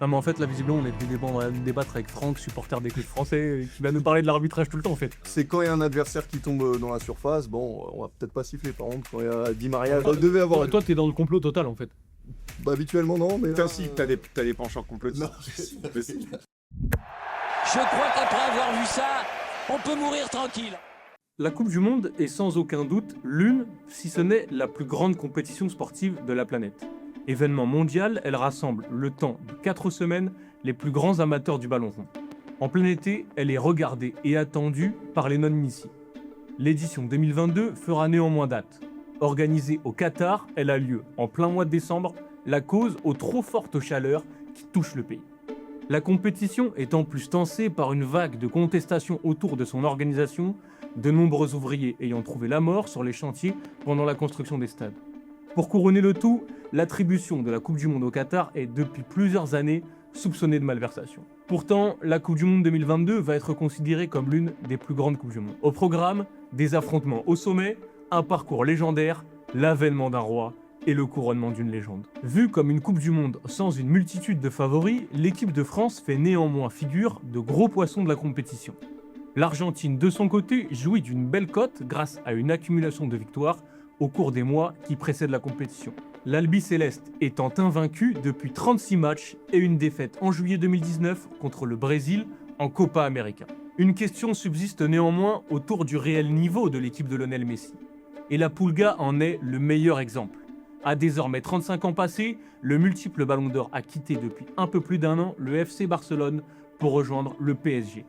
Ah mais en fait là visiblement on est venu débattre avec Franck, supporter des clubs français, qui va nous parler de l'arbitrage tout le temps en fait. C'est quand il y a un adversaire qui tombe dans la surface, bon, on va peut-être pas siffler par contre, quand il y a Di Maria, devait avoir... Toi t'es dans le complot total en fait. Bah habituellement non, mais... Putain si, t'as des penchants complotistes. Non, Je crois qu'après avoir vu ça, on peut mourir tranquille. La Coupe du Monde est sans aucun doute l'une, si ce n'est la plus grande compétition sportive de la planète. Événement mondial, elle rassemble le temps de 4 semaines les plus grands amateurs du ballon rond. En plein été, elle est regardée et attendue par les non-initiés. L'édition 2022 fera néanmoins date. Organisée au Qatar, elle a lieu en plein mois de décembre, la cause aux trop fortes chaleurs qui touchent le pays. La compétition est en plus tensée par une vague de contestations autour de son organisation, de nombreux ouvriers ayant trouvé la mort sur les chantiers pendant la construction des stades. Pour couronner le tout, l'attribution de la Coupe du Monde au Qatar est depuis plusieurs années soupçonnée de malversation. Pourtant, la Coupe du Monde 2022 va être considérée comme l'une des plus grandes Coupes du Monde. Au programme, des affrontements au sommet, un parcours légendaire, l'avènement d'un roi et le couronnement d'une légende. Vue comme une Coupe du Monde sans une multitude de favoris, l'équipe de France fait néanmoins figure de gros poissons de la compétition. L'Argentine, de son côté, jouit d'une belle cote grâce à une accumulation de victoires au cours des mois qui précèdent la compétition. L'Albi-Céleste étant invaincu depuis 36 matchs et une défaite en juillet 2019 contre le Brésil en Copa América. Une question subsiste néanmoins autour du réel niveau de l'équipe de Lionel Messi. Et la Pulga en est le meilleur exemple. À désormais 35 ans passés, le multiple Ballon d'Or a quitté depuis un peu plus d'un an le FC Barcelone pour rejoindre le PSG.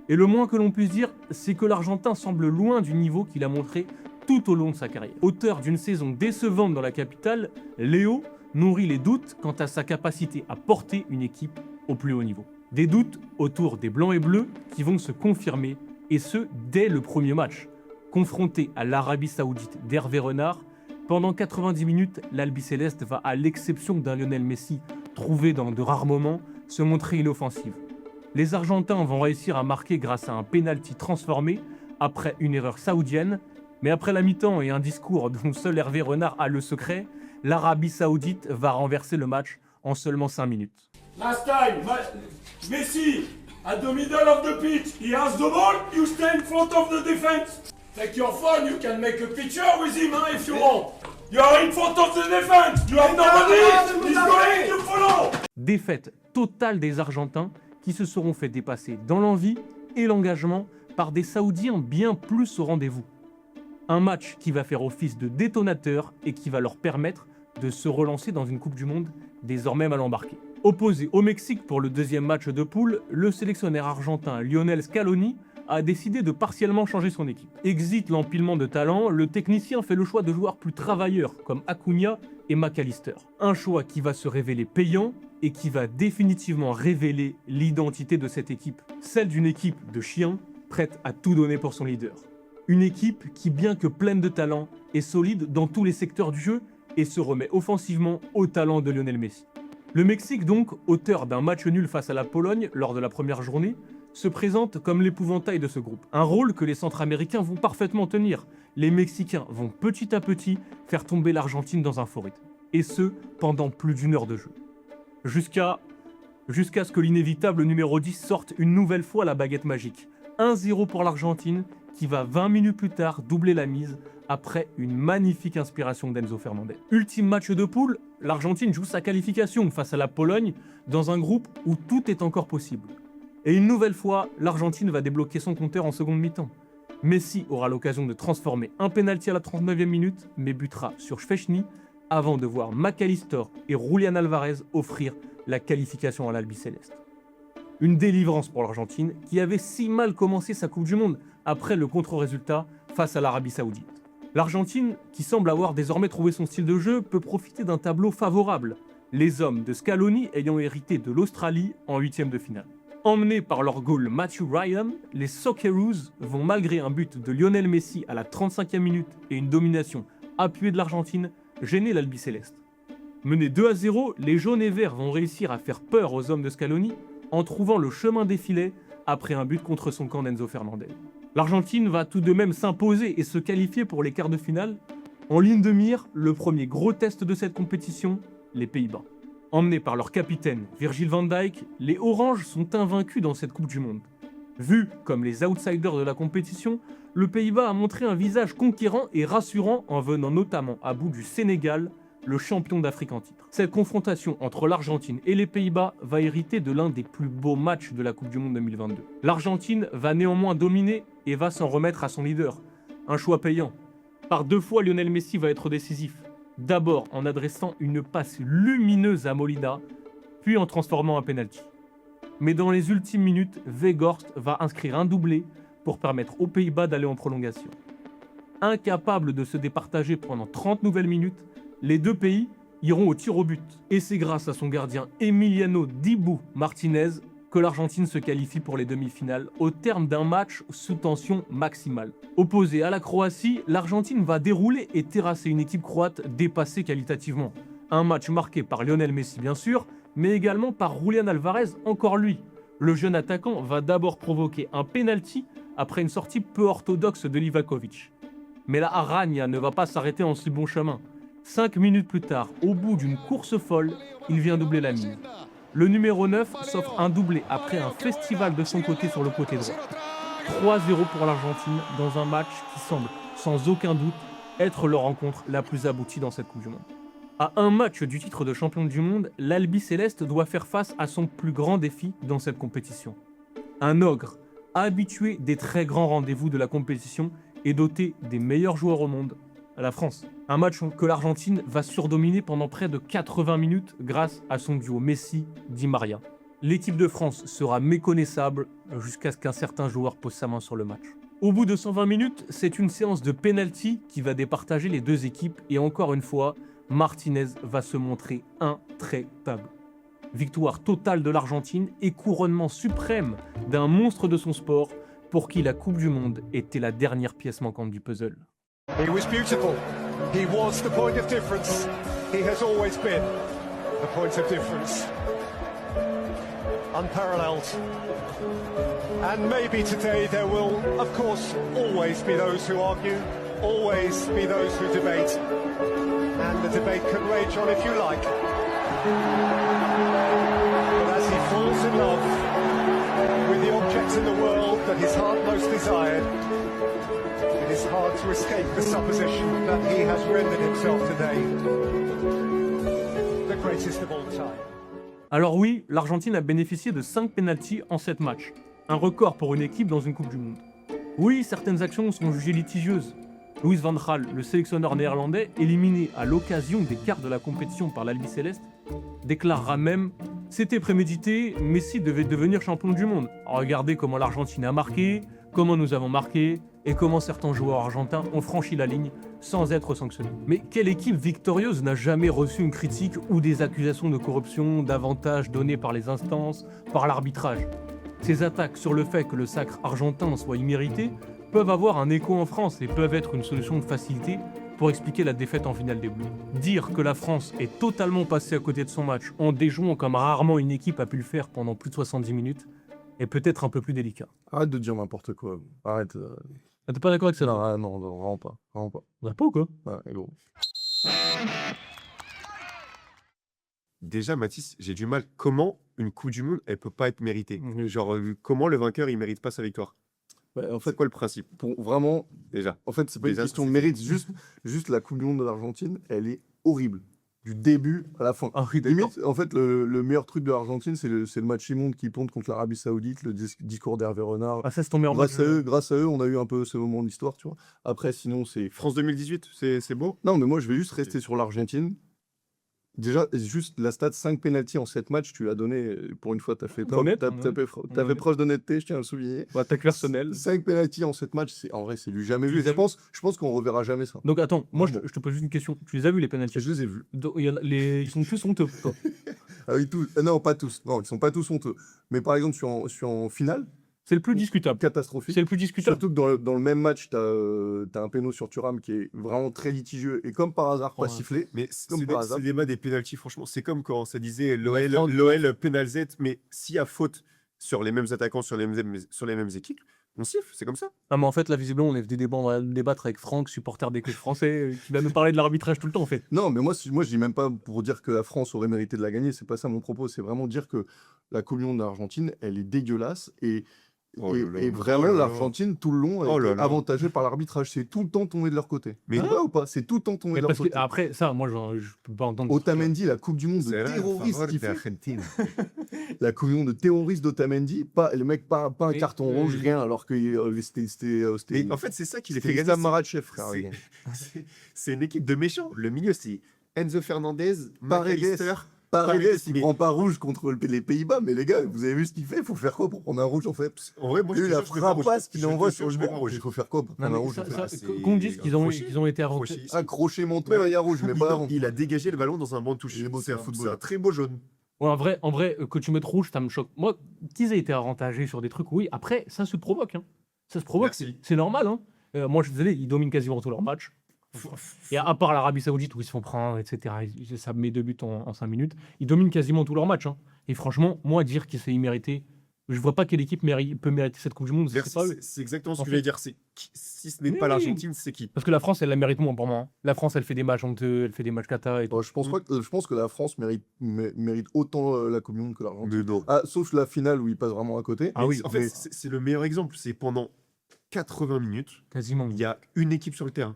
Et le moins que l'on puisse dire, c'est que l'Argentin semble loin du niveau qu'il a montré tout au long de sa carrière. Auteur d'une saison décevante dans la capitale, Léo nourrit les doutes quant à sa capacité à porter une équipe au plus haut niveau. Des doutes autour des Blancs et Bleus qui vont se confirmer, et ce, dès le premier match. Confronté à l'Arabie Saoudite d'Hervé Renard, pendant 90 minutes, l'Albi-Céleste va, à l'exception d'un Lionel Messi trouvé dans de rares moments, se montrer inoffensive. Les Argentins vont réussir à marquer grâce à un pénalty transformé après une erreur saoudienne, mais après la mi-temps et un discours dont seul Hervé Renard a le secret, l'Arabie Saoudite va renverser le match en seulement 5 minutes. Last time, Messi, at the middle of the pitch, he has the ball, you stay in front of the defense. Take your phone, you can make a picture with him if you want. You are in front of the defense, you have nobody, he's going to follow. Défaite totale des Argentins qui se seront fait dépasser dans l'envie et l'engagement par des Saoudiens bien plus au rendez-vous. Un match qui va faire office de détonateur et qui va leur permettre de se relancer dans une Coupe du Monde désormais mal embarquée. Opposé au Mexique pour le deuxième match de poule, le sélectionneur argentin Lionel Scaloni a décidé de partiellement changer son équipe. Exit l'empilement de talents, le technicien fait le choix de joueurs plus travailleurs comme Acuna et McAllister. Un choix qui va se révéler payant et qui va définitivement révéler l'identité de cette équipe. Celle d'une équipe de chiens prête à tout donner pour son leader. Une équipe qui, bien que pleine de talent, est solide dans tous les secteurs du jeu et se remet offensivement au talent de Lionel Messi. Le Mexique donc, auteur d'un match nul face à la Pologne lors de la première journée, se présente comme l'épouvantail de ce groupe. Un rôle que les Centra-Américains vont parfaitement tenir. Les Mexicains vont petit à petit faire tomber l'Argentine dans un faux rythme. Et ce, pendant plus d'une heure de jeu. Jusqu'à ce que l'inévitable numéro 10 sorte une nouvelle fois la baguette magique. 1-0 pour l'Argentine, qui va 20 minutes plus tard doubler la mise après une magnifique inspiration d'Enzo Fernandez. Ultime match de poule, l'Argentine joue sa qualification face à la Pologne dans un groupe où tout est encore possible. Et une nouvelle fois, l'Argentine va débloquer son compteur en seconde mi-temps. Messi aura l'occasion de transformer un pénalty à la 39e minute, mais butera sur Szczęsny avant de voir McAllister et Julián Álvarez offrir la qualification à l'Albi-Céleste. Une délivrance pour l'Argentine qui avait si mal commencé sa Coupe du Monde après le contre-résultat face à l'Arabie Saoudite. L'Argentine, qui semble avoir désormais trouvé son style de jeu, peut profiter d'un tableau favorable, les hommes de Scaloni ayant hérité de l'Australie en 8e de finale. Emmenés par leur goal Matthew Ryan, les Socceroos vont, malgré un but de Lionel Messi à la 35e minute et une domination appuyée de l'Argentine, gêner l'Albi-Céleste. Menés 2-0, les jaunes et verts vont réussir à faire peur aux hommes de Scaloni en trouvant le chemin des filets après un but contre son camp d'Enzo Fernandez. L'Argentine va tout de même s'imposer et se qualifier pour les quarts de finale. En ligne de mire, le premier gros test de cette compétition, les Pays-Bas. Emmenés par leur capitaine Virgil van Dijk, les Oranges sont invaincus dans cette Coupe du Monde. Vus comme les outsiders de la compétition, le Pays-Bas a montré un visage conquérant et rassurant en venant notamment à bout du Sénégal, le champion d'Afrique en titre. Cette confrontation entre l'Argentine et les Pays-Bas va hériter de l'un des plus beaux matchs de la Coupe du Monde 2022. L'Argentine va néanmoins dominer et va s'en remettre à son leader. Un choix payant. Par 2 fois, Lionel Messi va être décisif. D'abord en adressant une passe lumineuse à Molina, puis en transformant un penalty. Mais dans les ultimes minutes, Weghorst va inscrire un doublé pour permettre aux Pays-Bas d'aller en prolongation. Incapables de se départager pendant 30 nouvelles minutes, les 2 pays iront au tir au but. Et c'est grâce à son gardien Emiliano Dibu Martinez que l'Argentine se qualifie pour les demi-finales au terme d'un match sous tension maximale. Opposé à la Croatie, l'Argentine va dérouler et terrasser une équipe croate dépassée qualitativement. Un match marqué par Lionel Messi bien sûr, mais également par Julián Álvarez, encore lui. Le jeune attaquant va d'abord provoquer un penalty après une sortie peu orthodoxe de Livakovic. Mais la Araña ne va pas s'arrêter en si bon chemin. 5 minutes plus tard, au bout d'une course folle, il vient doubler la mise. Le numéro 9 s'offre un doublé après un festival de son côté sur le côté droit. 3-0 pour l'Argentine dans un match qui semble, sans aucun doute, être leur rencontre la plus aboutie dans cette Coupe du Monde. À un match du titre de champion du monde, l'Albi Céleste doit faire face à son plus grand défi dans cette compétition. Un ogre, habitué des très grands rendez-vous de la compétition et doté des meilleurs joueurs au monde, la France. Un match que l'Argentine va surdominer pendant près de 80 minutes grâce à son duo Messi-Di Maria. L'équipe de France sera méconnaissable jusqu'à ce qu'un certain joueur pose sa main sur le match. Au bout de 120 minutes, c'est une séance de pénalty qui va départager les 2 équipes et encore une fois, Martinez va se montrer intraitable. Victoire totale de l'Argentine et couronnement suprême d'un monstre de son sport pour qui la Coupe du Monde était la dernière pièce manquante du puzzle. He was beautiful. He was the point of difference. He has always been the point of difference. Unparalleled. And maybe today there will, of course, always be those who argue, always be those who debate. And the debate can rage on if you like. But as he falls in love with the objects in the world that his heart most desired, it is hard to escape the supposition that he has rendered himself today the greatest of all time. Alors oui, l'Argentine a bénéficié de 5 pénaltys en 7 matchs. Un record pour une équipe dans une Coupe du Monde. Oui, certaines actions sont jugées litigieuses. Louis van Gaal, le sélectionneur néerlandais, éliminé à l'occasion des quarts de la compétition par l'Albi Céleste, déclarera même « C'était prémédité, Messi devait devenir champion du monde. Regardez comment l'Argentine a marqué, comment nous avons marqué, et comment certains joueurs argentins ont franchi la ligne sans être sanctionnés. » Mais quelle équipe victorieuse n'a jamais reçu une critique ou des accusations de corruption, d'avantages donnés par les instances, par l'arbitrage? Ces attaques sur le fait que le sacre argentin soit immérité peuvent avoir un écho en France et peuvent être une solution de facilité pour expliquer la défaite en finale des Bleus. Dire que la France est totalement passée à côté de son match en déjouant comme rarement une équipe a pu le faire pendant plus de 70 minutes est peut-être un peu plus délicat. Arrête de dire n'importe quoi. Arrête. Ah, t'es pas d'accord avec ça? Non, non, vraiment pas. Vraiment pas. On a pas ou quoi? Ouais, gros. Déjà, Mathis, j'ai du mal. Comment une Coupe du Monde, elle peut pas être méritée? Genre, comment le vainqueur, il mérite pas sa victoire? Ouais, en C'est fait, quoi le principe, pour vraiment, déjà? en fait, c'est pas une Déjà, question de mérite. Juste la Coupe du Monde de l'Argentine, elle est horrible. Du début à la fin. Ah oui, d'accord. Limite, en fait, le meilleur truc de l'Argentine, c'est le match immonde qui ponte contre l'Arabie Saoudite, le discours d'Hervé Renard. Ah, ça c'est tombé en Grâce à eux, on a eu un peu ce moment d'histoire, tu vois. Après, sinon, c'est... France 2018, c'est beau? Non, mais moi, je vais juste rester sur l'Argentine. Déjà, juste la stat 5 pénaltys en 7 matchs, tu l'as donné. Pour une fois, tu as fait Honnête, t'avais preuve d'honnêteté, je tiens à le souligner. attaque personnelle. 5 pénaltys en 7 matchs, en vrai, c'est du jamais vu. Je pense qu'on reverra jamais ça. Donc attends, moi Bon. je te pose juste une question. Tu les as vus les pénaltys? Je les ai vus. Ils sont tous honteux pour toi. Ah oui, tous. Non, pas tous. Non, ils sont pas tous honteux. Mais par exemple, je suis en finale, C'est le plus discutable. catastrophique. C'est le plus discutable. Surtout que dans le même match, tu as un péno sur Thuram qui est vraiment très litigieux et comme par hasard pas Ouais. sifflé. Mais Comme c'est par hasard. le débat des pénaltys, franchement, c'est comme quand ça disait Ouais, l'OL pénal Z, mais s'il y a faute sur les mêmes attaquants, sur les mêmes équipes, On siffle, c'est comme ça. Ah, mais en fait, là, visiblement, on est venu débattre avec Franck, supporter des clubs français, qui va nous parler de l'arbitrage tout le temps, en fait. Non, mais moi, je dis même pas pour dire que la France aurait mérité de la gagner. C'est pas ça mon propos. C'est vraiment dire que la Coupe du Monde d'Argentine, elle est dégueulasse et vraiment, l'Argentine, tout le long, a été avantagée par l'arbitrage. C'est tout le temps tombé de leur côté. Mais C'est vrai ou pas? C'est tout le temps tombé Mais de leur parce que, côté. après, ça, moi, je peux pas entendre. Otamendi, la Coupe du Monde de terroriste qu'il fait. La Coupe du Monde de terroriste d'Otamendi, le mec, pas un Mais, carton rouge, rien, alors que c'était. Mais en fait, c'est ça qui les fait C'était gagner. Isam Marachev, frère. C'est une équipe de méchants. Le milieu, c'est Enzo Fernandez, McAllister. Paredes, il prend pas rouge contre les Pays-Bas, mais les gars, vous avez vu ce qu'il fait? Il faut faire quoi pour prendre un rouge en fait? En vrai, moi, Lui, la frappasse qu'il envoie sur le banc. banc. Il faut faire quoi pour prendre un rouge? Qu'on dise qu'ils ont été avantagés. Accrocher mon toit, il y a rouge, mais pas avant. Il a dégagé le ballon dans un banc de touche. Il est beau, c'est un football. C'est un très beau jaune. Ouais, en vrai, que tu mettes rouge, ça me choque. Moi, qu'ils aient été avantagés sur des trucs, oui. Après, ça se provoque. Hein. Ça se provoque, Merci. c'est normal. Hein. Moi, je suis désolé, ils dominent quasiment tous leurs matchs. Et à part l'Arabie Saoudite où ils se font prendre, etc., ça met 2 buts en 5 minutes, ils dominent quasiment tous leurs matchs. Hein. Et franchement, moi, dire que c'est immérité, je vois pas quelle équipe peut mériter cette Coupe du Monde. C'est pas eux. C'est exactement ce En que je vais dire. Si ce n'est Mais pas oui. l'Argentine, c'est qui? Parce que la France, elle la mérite moins pour moi. Hein. La France, elle fait des matchs honteux, elle fait des matchs cata et tout. Bon, je pense que la France mérite autant la Coupe du Monde que l'Argentine. Mais non. Ah, sauf la finale où il passe vraiment à côté. Ah oui, En fait, c'est le meilleur exemple. C'est pendant 80 minutes, Quasiment. il y a une équipe sur le terrain.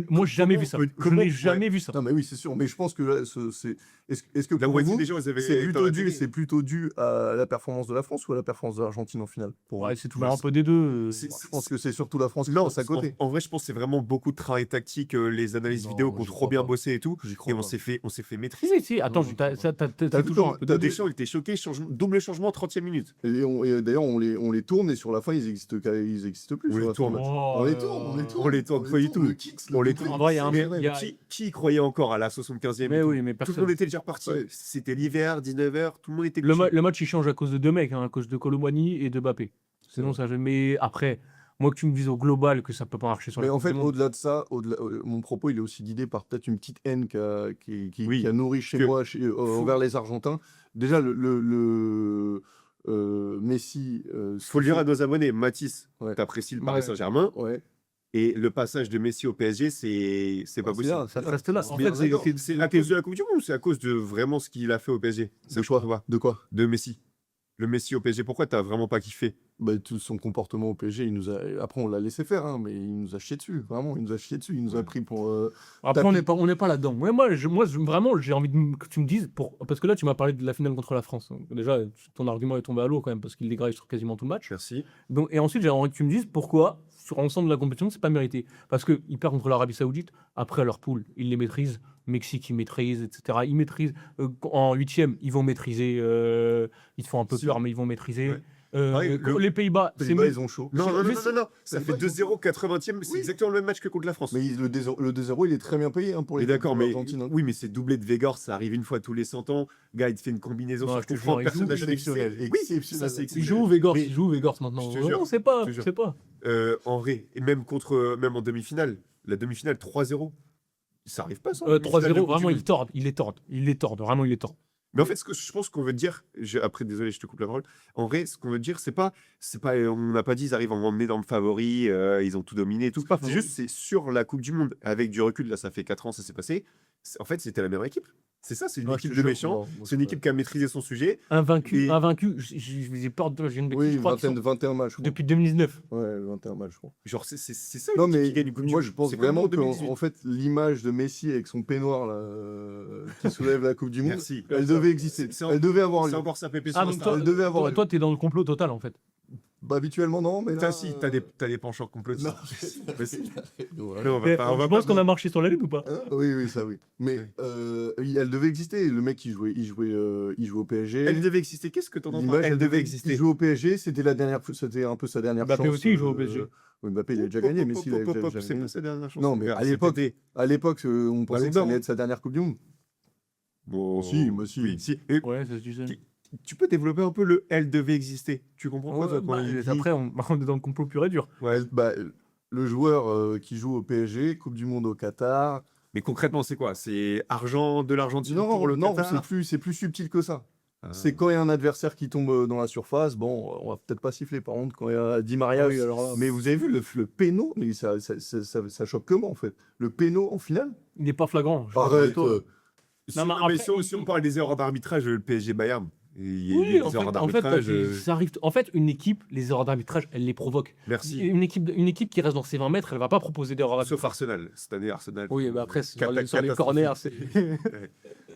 Moi, j'ai jamais vu ça. Je comment- n'ai jamais vu ça. Non, mais oui, c'est sûr. Mais je pense que là, est-ce que La pour moitié vous, des gens, ils avaient. c'est plutôt dû à la performance de la France ou à la performance de l'Argentine en finale? Ouais, c'est toujours un peu des deux. Je pense que c'est surtout la France qui Non, passe à côté. en vrai, je pense que c'est vraiment beaucoup de travail tactique, les analyses Non, vidéo moi, qui ont j'y trop crois bien pas. bossé et tout. J'y crois Et on pas. s'est fait maîtriser. Si, attends, Non, t'as T'as vu toujours un comment- peu t'as de... vu- Deschamps, il était choqué, double changement, 30e minute. Et d'ailleurs, on les tourne et sur la fin, ils existent plus. On sur les la tourne. fin. Oh, On les tourne. On les tourne, pas du tout. Le kicks, On les le tourne. En vrai, il y a un- Mais- il y a- Qui y croyait encore à la 75e? Mais et tout oui, mais Tout le personne. monde était déjà reparti. Ouais. C'était l'hiver, 19h, tout le monde était Le, couché. le match, il change à cause de deux mecs, hein, à cause de Colomboigny et de Mbappé. Sinon, ça. Mais après, moi, que tu me dises au global que ça peut pas marcher sur Mais la en Coupe fait, du Monde. au-delà de ça, mon propos, il est aussi guidé par peut-être une petite haine Oui. qui a nourri chez Que- moi envers les Argentins. Déjà, Messi. Faut le dire à nos abonnés, Mathis, Ouais. t'apprécies le Paris Ouais. Saint-Germain, Ouais. et le passage de Messi au PSG, c'est pas C'est possible. là, Ça reste là. En Mais fait, c'est- c'est à cause de la Coupe du Monde, c'est à cause de vraiment ce qu'il a fait au PSG. De quoi? De quoi? De Messi. Le Messi au PSG, pourquoi t'as vraiment pas kiffé? Bah, tout son comportement au PSG, après on l'a laissé faire, hein, mais il nous a chié dessus, vraiment, il nous a chié dessus, il nous a pris pour... Après, on n'est pas là-dedans. Vraiment, j'ai envie que tu me dises, parce que là, tu m'as parlé de la finale contre la France. Donc, déjà, ton argument est tombé à l'eau quand même, parce qu'il dégraille sur quasiment tout le match. Merci. Donc, et ensuite, j'ai envie que tu me dises pourquoi, sur l'ensemble de la compétition, c'est pas mérité. Parce qu'ils perdent contre l'Arabie Saoudite, après leur poule, ils les maîtrisent. Mexique, ils maîtrisent, etc. Ils maîtrisent. En 8e, ils vont maîtriser. Ils se font un peu Si. peur, mais ils vont maîtriser. Ouais. Ouais, Les Pays-Bas, Les c'est Pays-Bas, mieux. ils ont chaud. Non, Mais ça Mais fait pas, 2-0, 80e, c'est Oui. exactement le même match que contre la France. Mais le 2-0, il est très bien payé hein, pour Mais les d'accord, pour mais l'Argentine, hein. oui, mais c'est doublé de Végor, ça arrive une fois tous les 100 ans. Gars, il te fait une combinaison Non, sur je te coup franc, jure, personne il n'a joue jamais exceptionnel, fait. Oui, exceptionnel. ça c'est Il exceptionnel. joue Végors, Mais- il joue Végors maintenant. Je te jure, Non, c'est pas, je te jure. c'est pas. En vrai, et même en demi-finale, la demi-finale 3-0, ça arrive pas ça. 3-0, vraiment, il les tord, vraiment, il les tord. Mais en fait, ce que je pense qu'on veut dire, après, désolé, je te coupe la parole. En vrai, ce qu'on veut dire, c'est pas, on n'a pas dit, ils arrivent en emmener dans le favori, ils ont tout dominé et tout. C'est pas C'est favori. juste, c'est sur la Coupe du Monde, avec du recul, là, ça fait 4 ans, ça s'est passé. En fait, c'était la meilleure équipe. C'est ça, c'est une Ouais, équipe je de te jure, méchants. non, moi, C'est une équipe qui a maîtrisé son sujet. Invaincu, Et- j'ai peur de. J'ai une bêtise, Oui, je crois qu'ils sont 21 matchs. je crois. depuis 2019. Ouais, 21 matchs, je crois. Genre, c'est ça Non, une équipe mais qui gagne une Coupe du moi, Monde. je pense C'est comme vraiment en que 2018. en fait, l'image de Messi avec son peignoir là, qui soulève la Coupe du Monde, Merci. elle devait exister. C'est Elle devait avoir lieu. C'est encore ça, Pépé. Ah, sur donc Insta. toi, Elle devait avoir lieu. toi, t'es dans le complot total en fait. Bah, habituellement, non, mais là... Si, t'as des penchants complotistes. Non, Mais si. Voilà. Non, on va pas- on va Je pense pas- qu'on a marché sur la lune ou pas? Hein oui, ça oui. Mais elle devait exister. Le mec, il jouait au PSG. Elle devait exister. Qu'est-ce que t'entends par L'image, Elle devait Il exister. jouait au PSG. C'était un peu sa dernière Mbappé chance. aussi, il joue au PSG. Oui, Mbappé, il a déjà gagné, mais si, il a déjà C'est gagné. pas sa dernière chance. Non, mais Regarde, à l'époque, c'était- on pensait Ballon que ça d'or. allait être sa dernière Coupe du Monde. Bon, Si, moi, si. oui, si. Et Ouais, ça se disait. tu peux développer un peu le elle devait exister. Tu comprends quoi, toi, quand Bah, il dit- après, on est dans le complot pur et dur. Ouais. Bah, le joueur qui joue au PSG, Coupe du Monde au Qatar. Mais concrètement, c'est quoi? C'est argent de l'Argentine Non, pour le non, Qatar c'est plus subtil que ça. C'est quand il y a un adversaire qui tombe dans la surface, bon, on va peut-être pas siffler. Par contre, quand il y a Di Maria, Oui, alors là, mais vous avez vu le péno, mais ça choque comment en fait? Le péno en finale? il n'est pas flagrant. je Arrête. pense. Non, mais après, si on parle des erreurs d'arbitrage, le PSG Bayern, il y a Oui, des en fait, erreurs en fait, d'arbitrage. ça arrive. En fait, une équipe, les erreurs d'arbitrage, elle les provoque. Merci. Une équipe qui reste dans ses 20 mètres, elle va pas proposer d'erreurs Sauf d'arbitrage. Arsenal. Cette année, Arsenal. Oui, bah après, sur les Catastrophique. corners, c'est.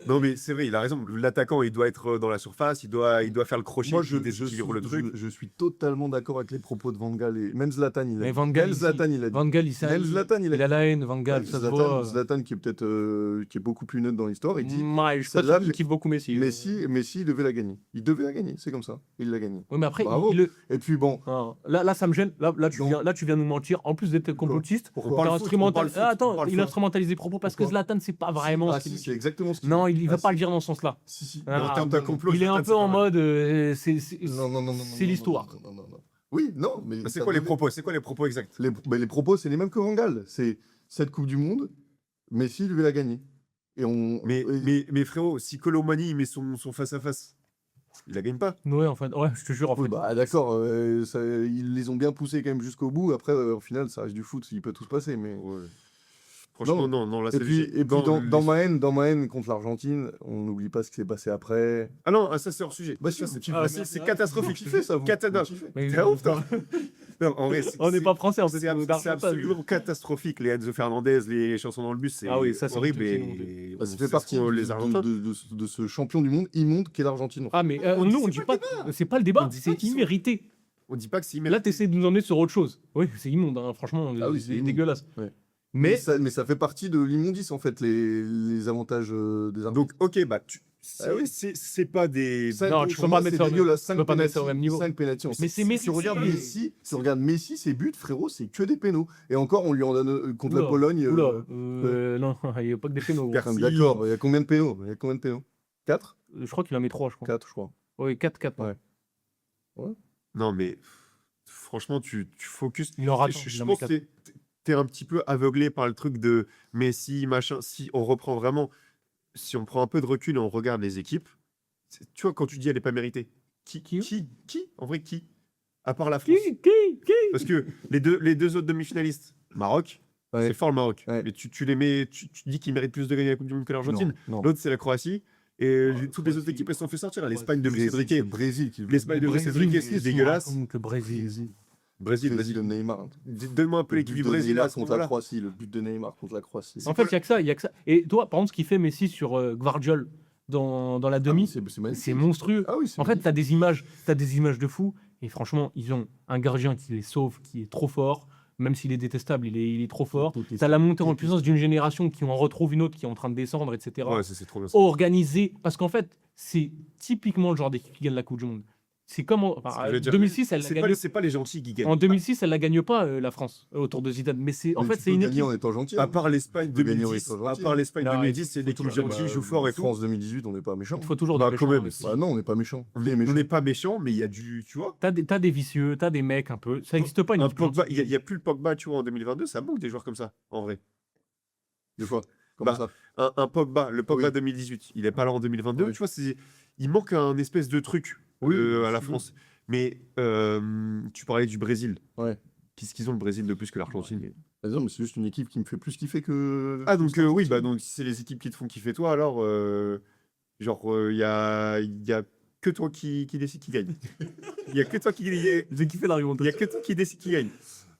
Non, mais c'est vrai, il a raison. L'attaquant, il doit être dans la surface, il doit faire le crochet. Moi, qui déséquilibre le truc. je suis totalement d'accord avec les propos de Van Gaal et même Zlatan. Il a Mais dit. Van Gaal, Même Zlatan, il a dit. Van Gaal, Même Zlatan, il a il a la haine, Van Gaal, ça se voit. Zlatan qui est peut-être qui est beaucoup plus neutre dans l'histoire. Il dit Ouais, je celle-là, kiffe beaucoup Messi. Messi, il devait la gagner. Il devait la gagner, c'est comme ça. Il l'a gagné. Oui, mais après, Bravo. Et puis bon, là, ça me gêne. Donc- Là, tu viens nous mentir. En plus d'être complotiste, Pourquoi t'as parle foot, on parle foot, on Attends, parle il foot. instrumentalise les propos parce que Pourquoi Zlatan, c'est pas vraiment. ah ce si, qu'il- c'est exactement ce qu'il Non, il dit. va Ah, pas si. le dire dans ce sens-là. Si. Ah, En termes d'un complot, il est un Zlatan, peu c'est en pas mal. mode. Non, C'est l'histoire. Non. Oui, non, mais C'est ça quoi les devait- propos? C'est quoi les propos exacts? les propos, c'est les mêmes que Van Gaal. C'est cette Coupe du Monde, Messi devait la gagner. Et Mais frérot, si Colomani il met son face-à-face, il la gagne pas. Ouais, en fait, ouais, je te jure, en fait. oui, bah d'accord, ils les ont bien poussés quand même jusqu'au bout. Après, au final, ça reste du foot, il peut tout se passer. Mais... Franchement, non, là, Et puis, dans ma haine contre l'Argentine, on n'oublie pas ce qui s'est passé après. Ah non, ça c'est hors sujet. Bah, si, Ça, vous c'est kiffez. c'est catastrophique. Vous kiffez ça, vous. Catastrophique. Mais- T'es ouf, toi. Non, en vrai, On n'est pas français, en fait. c'est absolument catastrophique. Les Enzo Fernandez, les chansons dans le bus, c'est Ah oui, ça, c'est horrible. honteux, Et Bah, ça fait partie les Argentins. de ce champion du monde immonde qu'est l'Argentine. Ah, mais nous, on dit pas. C'est pas le débat, On dit pas c'est qu'ils sont- immérité. On dit pas que c'est Là, t'essaies de nous emmener sur autre chose. Oui, c'est immonde, hein, franchement, Ah oui, c'est c'est immonde. dégueulasse. Ouais. Mais Mais ça fait partie de l'immondice, en fait, les avantages des arbitres. Donc, ok, bah, Ah oui. c'est pas des. Non, tu peux pas mettre ça au même- tu peux pas mettre ça au même niveau. 5 pénaltys. Mais c'est Messi, Si tu regardes c'est- Messi, si tu regardes Messi, ses buts, frérot, c'est que des pénaux. Et encore, on lui en donne contre la Oula, Pologne. Oula, non, il n'y a pas que des pénaux. gros. Merci. D'accord, il y a combien de pénaux? 4 Je crois qu'il en met 3, je crois. 4, je crois. Oui, 4. Ouais. Non, mais franchement, tu focus. Il en rate. Je pense que t'es un petit peu aveuglé par le truc de Messi, machin. Si on reprend vraiment, si on prend un peu de recul et on regarde les équipes, tu vois, quand tu dis elle n'est pas méritée, qui En vrai, qui? À part la France. Qui Parce que les deux autres demi-finalistes, Maroc, Ouais. c'est fort le Maroc. Ouais. Mais tu les mets, tu dis qu'ils méritent plus de gagner la Coupe du Monde que l'Argentine. Non. L'autre, c'est la Croatie. Et toutes les autres équipes, elles se sont fait sortir. L'Espagne de Luis Enrique. Le Brésil. L'Espagne de Luis Enrique, c'est dégueulasse. Le Brésil. Brésil, Brésil de vas-y. Neymar. Donne-moi un peu Le l'équipe but du de Brésil. Neymar à ce contre la moment-là. Croatie. Le but de Neymar contre la Croatie. En fait, il n'y a que ça. Et toi, par exemple, ce qu'il fait Messi sur Gvardiol dans la demi, c'est magnifique. c'est monstrueux. Ah oui, c'est En fait, magnifique. t'as des images de fou. Et franchement, ils ont un gardien qui les sauve, qui est trop fort. Même s'il est détestable, il est trop fort. T'as la montée en puissance d'une génération qui en retrouve une autre qui est en train de descendre, etc. Ouais, c'est trop bien. Organisé. Parce qu'en fait, c'est typiquement le genre d'équipe qui gagne la Coupe du Monde. C'est comme en Ce que je veux dire. 2006, elle la gagne. C'est pas les gentils qui gagnent. En 2006, elle la gagne pas, la France, autour de Zidane. Mais c'est en Mais fait, tu c'est peux une gagner équipe. en étant gentil. À part l'Espagne Tu peux gagner en 2010, étant à gentil. part l'Espagne Non, 2010, c'est l'équipe gentille, joue fort et tout. France 2018, on n'est pas méchant. Il faut toujours Bah, des quand méchants, même. mais Bah non, on n'est pas méchant. On n'est pas méchant, mais il y a du, tu vois. T'as des vicieux, t'as des mecs un peu. Ça n'existe pas une Un équipe Pogba, gentille. il y a plus le Pogba, tu vois, en 2022, ça manque des joueurs comme ça, en vrai. Des fois. Comment Bah, ça Un Pogba, le Pogba Oui. 2018, il est pas là en 2022, Oui. tu vois, il manque un espèce de truc Oui, à la si, France. Mais tu parlais du Brésil. Ouais. Qu'est-ce qu'ils ont le Brésil de plus que l'Argentine? Ah non, mais c'est juste une équipe qui me fait plus kiffer que. Ah donc oui, bah donc si c'est les équipes qui te font kiffer toi, alors il y a que toi qui décide qui gagne. Il y a que toi qui J'ai kiffé l'argumentation. il y a que toi qui décide qui gagne.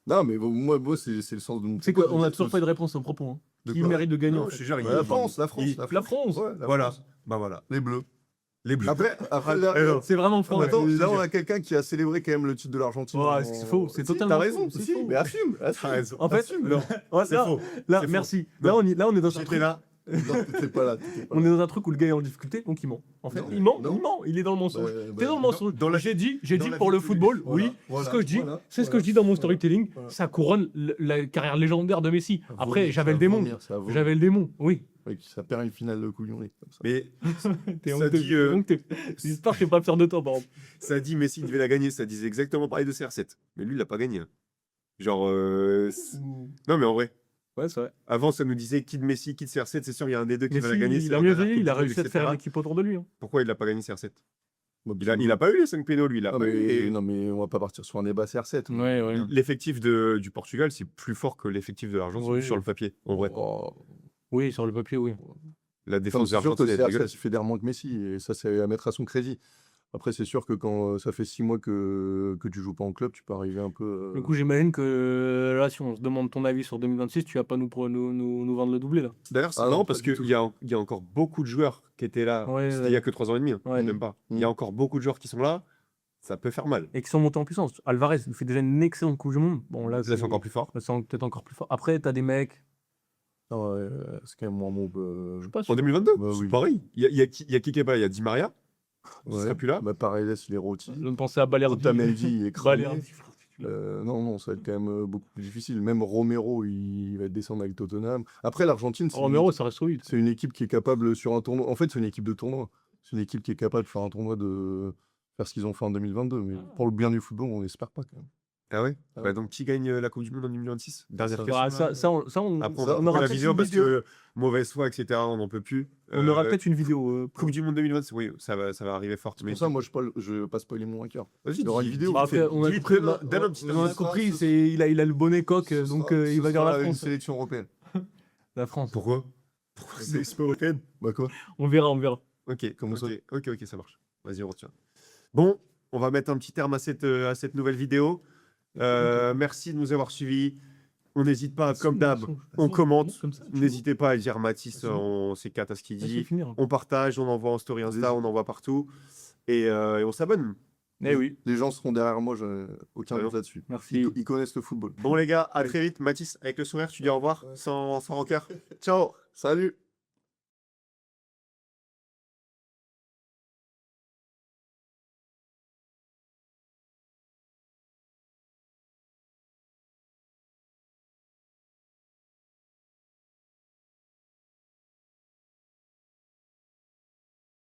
Non, mais bon, moi c'est le sens de mon. C'est quoi On a toujours pas eu de réponse au propos. Hein. De Qui quoi mérite de gagner Non, en je fait. te jure, il- Ouais, la France. La France. Ouais, la Voilà. France. Bah voilà. Les Bleus. Les Bleus. Après là, C'est vraiment France. attends, là, on a quelqu'un qui a célébré quand même le titre de l'Argentine. Ouais, c'est faux, c'est Si, totalement T'as raison, faux, c'est si, faux. mais assume. T'as raison. En fait, Assume. Non, ouais, c'est là, faux. là, C'est faux. merci. Non. Là, on est dans un J'étais truc. là. Non, t'étais pas là. On est dans un truc où le gars est en difficulté, donc il ment. En fait, Non, il ment, non. il ment, il est dans le mensonge. Bah, T'es dans le mensonge. dans la- J'ai dit dans la pour vie le de tous les football, jours. oui. Voilà, C'est ce que je dis. voilà, C'est ce que voilà. je dis dans mon storytelling. Voilà. Ça couronne la carrière légendaire de Messi. Après, Vomir, j'avais ça le démon. vomir, ça vomir. J'avais le démon, oui. Oui, ça perd une finale de Coupe du Monde, comme ça. Mais T'es Ça honteux. dit, honteux. J'espère que je suis pas fier de toi, par exemple. ça dit Messi devait la gagner, ça disait exactement pareil de CR7. Mais lui, il l'a pas gagné. Genre non mais en vrai, Ouais, c'est vrai. Avant, ça nous disait qui de Messi, qui de CR7. C'est sûr, il y a un des deux qui va la gagner. Il a mieux veillé, il a réussi à faire une équipe autour de lui. Hein. Pourquoi il n'a pas gagné CR7 il a pas eu les 5 pénaux, lui. Non, mais on va pas partir sur un débat CR7. Ouais. L'effectif du Portugal, c'est plus fort que l'effectif de l'Argentine sur le papier, en vrai. Oui, sur le papier, oui. La défense c'est sûr que argentine, CR7 fédère moins que Messi, et ça, c'est à mettre à son crédit. Après, c'est sûr que quand ça fait 6 mois que tu joues pas en club, tu peux arriver un peu... Du coup, j'imagine que là, si on se demande ton avis sur 2026, tu vas pas nous vendre le doublé, là. D'ailleurs, c'est marrant parce qu'il y a encore beaucoup de joueurs qui étaient là. Il n'y a que 3 ans et demi, même pas. Il y a encore beaucoup de joueurs qui sont là. Ça peut faire mal. Et qui sont montés en puissance. Alvarez, il fait déjà une excellente Coupe du Monde. Bon, là, ça fait encore plus fort. C'est peut-être encore plus fort. Après, tu as des mecs... Non, c'est quand même moins bon. Je sais pas. En 2022, bah, c'est pareil. Il y a qui qui est pas là? Il y a Di Maria. Il serait plus là. Bah, pareil, il est rôti. Je pensais à Balerdi. Otamendi est cramé. Balerdi. Non, ça va être quand même beaucoup plus difficile. Même Romero, il va descendre avec Tottenham. Après, l'Argentine, ça reste solide. C'est une équipe qui est capable sur un tournoi. En fait, c'est une équipe de tournoi. C'est une équipe qui est capable de faire un tournoi, de faire ce qu'ils ont fait en 2022. Mais pour le bien du football, on n'espère pas quand même. Ah ouais. Donc qui gagne la Coupe du Monde en 2026? Dernière question. On aura la vidéo parce que mauvaise foi, etc. On n'en peut plus. On aura peut-être une vidéo. Coupe du Monde 2026, oui, ça va arriver fort. C'est pour ça, moi, je vais pas spoiler mon vainqueur. Vas-y, il y aura une vidéo. On a compris, il a le bonnet coq, donc il va dire la France. Une sélection européenne. La France. Pourquoi c'est pas européenne? Bah quoi? On verra. Ok, comment ça? Ok, ça marche. Vas-y, on retient. Bon, on va mettre un petit terme à cette nouvelle vidéo. Merci de nous avoir suivis. On n'hésite pas, comme d'hab, on commente. N'hésitez pas à dire Mathis, on s'écarte à ce qu'il dit. On partage, on envoie en story Insta, on envoie partout. Et on s'abonne. Eh oui. Les gens seront derrière moi, aucun doute là-dessus. Merci. Ils connaissent le football. Bon les gars, à très vite. Mathis, avec le sourire, tu dis au revoir, sans rancœur. Ciao. Salut.